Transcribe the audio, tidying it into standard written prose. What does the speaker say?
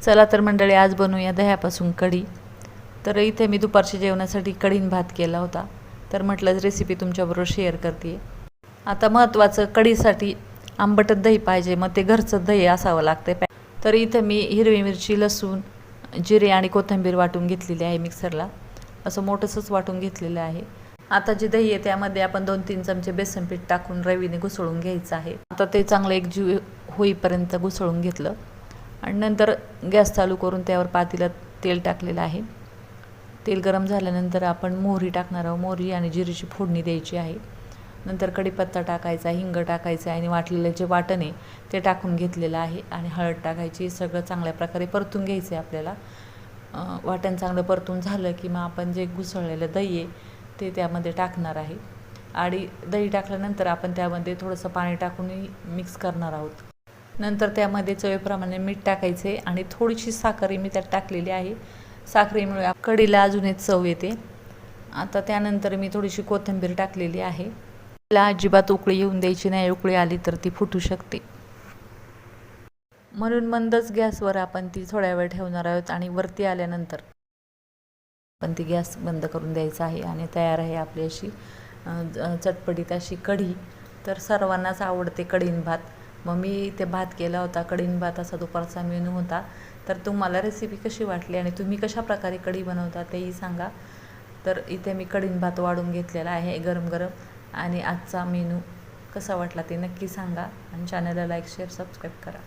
चला तर मंडळी, आज बनवूया दह्यापासून कढी. तर इथे मी दुपारच्या जेवणासाठी कढी आणि भात केला होता, तर म्हटलं रेसिपी तुमच्याबरोबर शेअर करते. आता महत्त्वाचं, कढीसाठी आंबटच दही पाहिजे, मग ते घरचं दही असावं लागतं. तर इथे मी हिरवी मिरची, लसूण, जिरे आणि कोथिंबीर वाटून घेतलेली आहे मिक्सरला. असं मोठंसंच वाटून घेतलेलं आहे. आता जे दही आहे त्यामध्ये आपण 2-3 चमचे बेसन पीठ टाकून रवीने घुसळून घ्यायचं आहे. आता ते चांगलं एकजीव होईपर्यंत घुसळून घेतलं आणि नंतर गॅस चालू करून त्यावर पातेल्यात तेल टाकलेलं आहे. तेल गरम झाल्यानंतर आपण मोहरी टाकणार आहोत. मोहरी आणि जिरीची फोडणी द्यायची आहे. नंतर कढीपत्ता टाकायचा, हिंग टाकायचं आणि वाटलेलं जे वाटण आहे ते टाकून घेतलेलं आहे आणि हळद टाकायची. सगळं चांगल्या प्रकारे परतून घ्यायचं आहे आपल्याला. वाटण चांगलं परतून झालं की मग आपण जे घुसळलेलं दही आहे ते त्यामध्ये टाकणार आहे. आणि दही टाकल्यानंतर आपण त्यामध्ये थोडंसं पाणी टाकून मिक्स करणार आहोत. नंतर त्यामध्ये चवीप्रमाणे मीठ टाकायचे आणि थोडीशी साखर मी त्यात टाकलेली आहे. साखरेमुळे कढीला अजून एक चव येते. आता त्यानंतर मी थोडीशी कोथिंबीर टाकलेली आहे. तिला अजिबात उकळी येऊन द्यायची नाही. उकळी आली तर ती फुटू शकते, म्हणून मंदच गॅसवर आपण ती थोड्या वेळ ठेवणार आहोत. आणि वरती आल्यानंतर आपण ती गॅस बंद करून द्यायचा आहे. आणि तयार आहे आपली अशी चटपटीत अशी कढी. तर सर्वांनाच आवडते कढी आणि भात. मग मी ते भात केला होता, कढी आणि भात असा दुपारचा मेनू होता. तर तुम्हाला रेसिपी कशी वाटली आणि तुम्ही कशा प्रकारे कढी बनवता तेही सांगा. तर इथे मी कढी आणि भात वाढून घेतलेला आहे गरम गरम. आणि आजचा मेनू कसा वाटला ते नक्की सांगा आणि चॅनलला लाईक, शेअर, सबस्क्राईब करा.